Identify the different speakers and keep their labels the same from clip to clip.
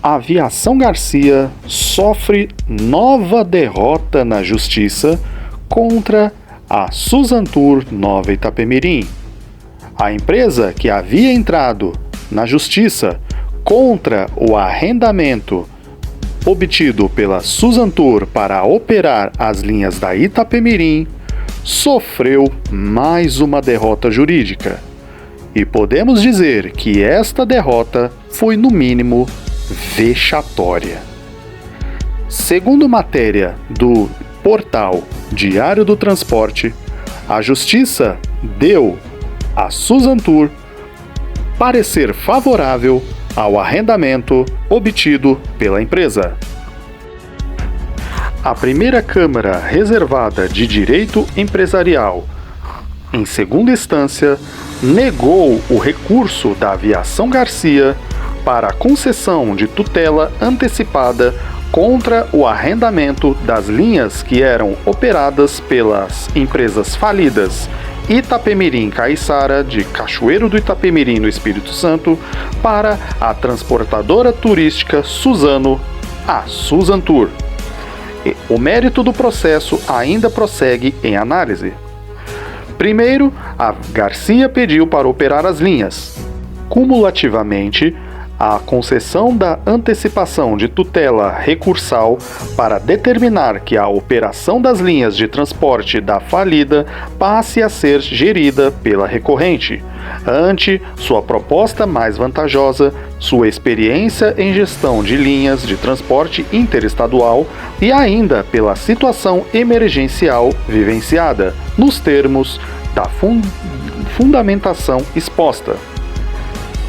Speaker 1: Aviação Garcia sofre nova derrota na justiça contra a Suzantur Nova Itapemirim. A empresa que havia entrado na justiça contra o arrendamento obtido pela Suzantur para operar as linhas da Itapemirim sofreu mais uma derrota jurídica. E podemos dizer que esta derrota foi, no mínimo, vexatória. Segundo matéria do portal Diário do Transporte, a Justiça deu à Suzantur parecer favorável ao arrendamento obtido pela empresa. A primeira Câmara Reservada de Direito Empresarial, em segunda instância, negou o recurso da Aviação Garcia para a concessão de tutela antecipada contra o arrendamento das linhas que eram operadas pelas empresas falidas Itapemirim Caiçara, de Cachoeiro do Itapemirim, no Espírito Santo, para a transportadora turística Suzano, a Suzantur. O mérito do processo ainda prossegue em análise. Primeiro, a Garcia pediu para operar as linhas. Cumulativamente, a concessão da antecipação de tutela recursal para determinar que a operação das linhas de transporte da falida passe a ser gerida pela recorrente, ante sua proposta mais vantajosa, sua experiência em gestão de linhas de transporte interestadual e ainda pela situação emergencial vivenciada, nos termos da fundamentação exposta.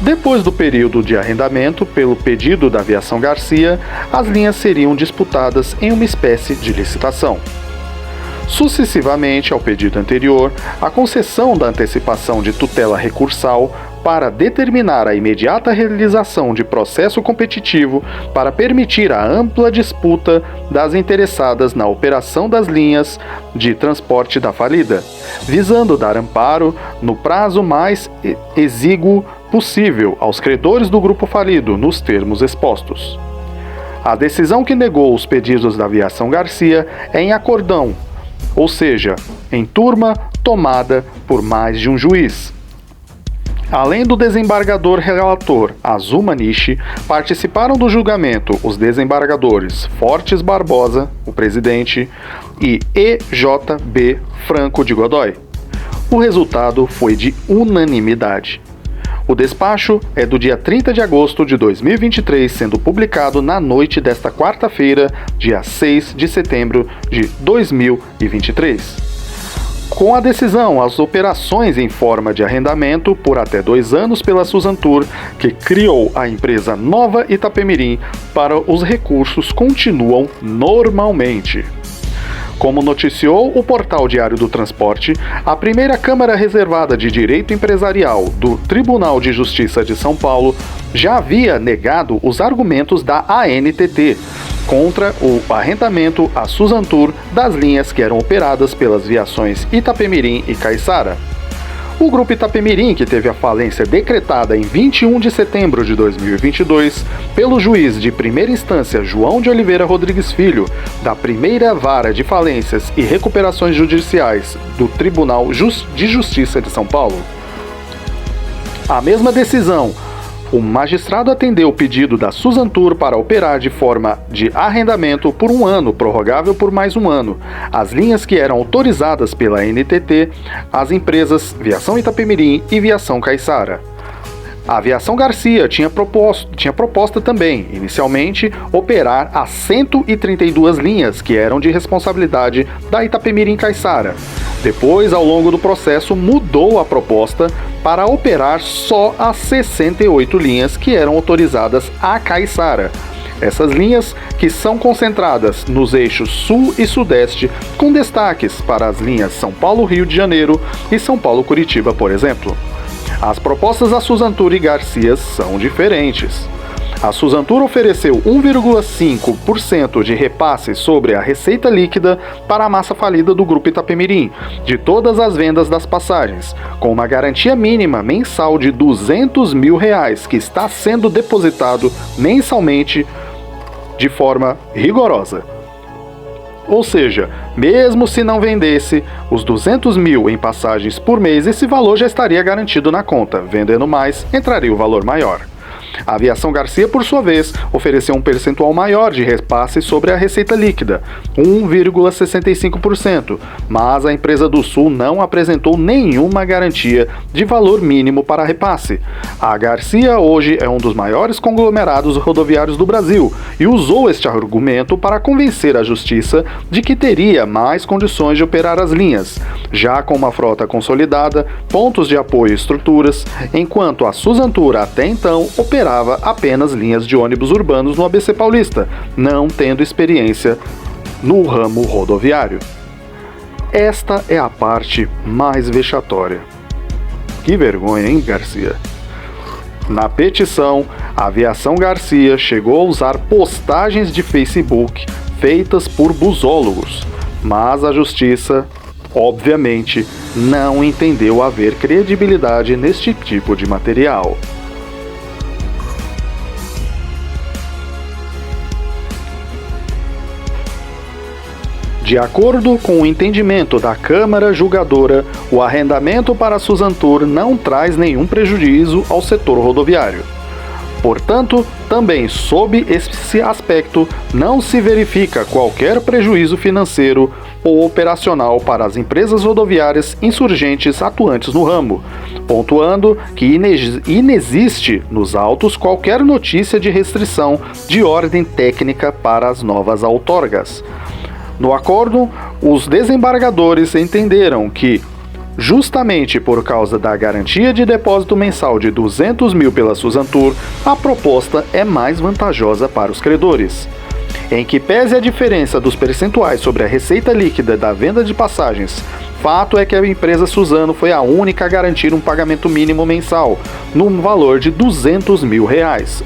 Speaker 1: Depois do período de arrendamento, pelo pedido da Aviação Garcia, as linhas seriam disputadas em uma espécie de licitação. Sucessivamente ao pedido anterior, a concessão da antecipação de tutela recursal para determinar a imediata realização de processo competitivo para permitir a ampla disputa das interessadas na operação das linhas de transporte da falida, visando dar amparo no prazo mais exíguo possível aos credores do grupo falido, nos termos expostos. A decisão que negou os pedidos da Aviação Garcia é em acordão, ou seja, em turma tomada por mais de um juiz. Além do desembargador relator Azul Maniche, participaram do julgamento os desembargadores Fortes Barbosa, o presidente, e EJB Franco de Godoy. O resultado foi de unanimidade. O despacho é do dia 30 de agosto de 2023, sendo publicado na noite desta quarta-feira, dia 6 de setembro de 2023. Com a decisão, as operações em forma de arrendamento por até 2 anos pela Suzantur, que criou a empresa Nova Itapemirim, para os recursos continuam normalmente. Como noticiou o portal Diário do Transporte, a primeira Câmara Reservada de Direito Empresarial do Tribunal de Justiça de São Paulo já havia negado os argumentos da ANTT contra o arrendamento à Suzantur das linhas que eram operadas pelas viações Itapemirim e Caiçara. O Grupo Itapemirim, que teve a falência decretada em 21 de setembro de 2022 pelo juiz de primeira instância João de Oliveira Rodrigues Filho, da primeira Vara de Falências e Recuperações Judiciais do Tribunal de Justiça de São Paulo. A mesma decisão, o magistrado atendeu o pedido da Suzantur para operar de forma de arrendamento por 1 ano, prorrogável por mais 1 ano, as linhas que eram autorizadas pela NTT, as empresas Viação Itapemirim e Viação Caiçara. A Aviação Garcia tinha proposta também, inicialmente, operar as 132 linhas que eram de responsabilidade da Itapemirim Caiçara. Depois, ao longo do processo, mudou a proposta para operar só as 68 linhas que eram autorizadas à Caiçara. Essas linhas que são concentradas nos eixos Sul e Sudeste, com destaques para as linhas São Paulo-Rio de Janeiro e São Paulo-Curitiba, por exemplo. As propostas da Suzantur e Garcia são diferentes. A Suzantur ofereceu 1,5% de repasse sobre a receita líquida para a massa falida do Grupo Itapemirim, de todas as vendas das passagens, com uma garantia mínima mensal de R$200 mil, que está sendo depositado mensalmente de forma rigorosa. Ou seja, mesmo se não vendesse os 200 mil em passagens por mês, esse valor já estaria garantido na conta. Vendendo mais, entraria o valor maior. A Aviação Garcia, por sua vez, ofereceu um percentual maior de repasse sobre a receita líquida, 1,65%, mas a empresa do Sul não apresentou nenhuma garantia de valor mínimo para repasse. A Garcia hoje é um dos maiores conglomerados rodoviários do Brasil e usou este argumento para convencer a Justiça de que teria mais condições de operar as linhas, já com uma frota consolidada, pontos de apoio e estruturas, enquanto a Suzantur até então operava apenas linhas de ônibus urbanos no ABC Paulista, não tendo experiência no ramo rodoviário. Esta é a parte mais vexatória. Que vergonha, hein, Garcia? Na petição, a Aviação Garcia chegou a usar postagens de Facebook feitas por busólogos, mas a Justiça, obviamente, não entendeu haver credibilidade neste tipo de material. De acordo com o entendimento da Câmara Julgadora, o arrendamento para a Suzantur não traz nenhum prejuízo ao setor rodoviário. Portanto, também sob esse aspecto, não se verifica qualquer prejuízo financeiro ou operacional para as empresas rodoviárias insurgentes atuantes no ramo, pontuando que inexiste nos autos qualquer notícia de restrição de ordem técnica para as novas outorgas. No acordo, os desembargadores entenderam que, justamente por causa da garantia de depósito mensal de 200 mil pela Suzantur, a proposta é mais vantajosa para os credores. Em que pese a diferença dos percentuais sobre a receita líquida da venda de passagens, fato é que a empresa Suzano foi a única a garantir um pagamento mínimo mensal, no valor de 200 mil,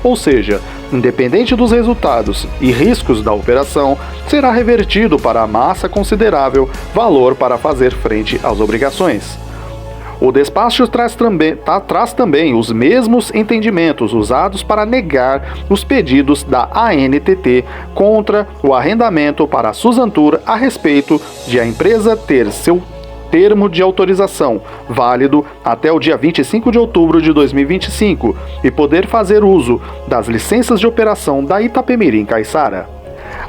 Speaker 1: ou seja, independente dos resultados e riscos da operação, será revertido para a massa considerável valor para fazer frente às obrigações. O despacho traz também os mesmos entendimentos usados para negar os pedidos da ANTT contra o arrendamento para a Suzantur a respeito de a empresa ter seu termo de autorização válido até o dia 25 de outubro de 2025 e poder fazer uso das licenças de operação da Itapemirim-Caiçara.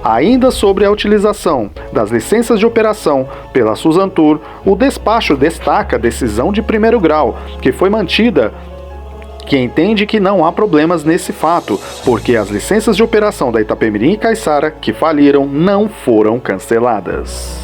Speaker 1: Ainda sobre a utilização das licenças de operação pela Suzantur, o despacho destaca a decisão de primeiro grau, que foi mantida, que entende que não há problemas nesse fato, porque as licenças de operação da Itapemirim e Caiçara, que faliram, não foram canceladas.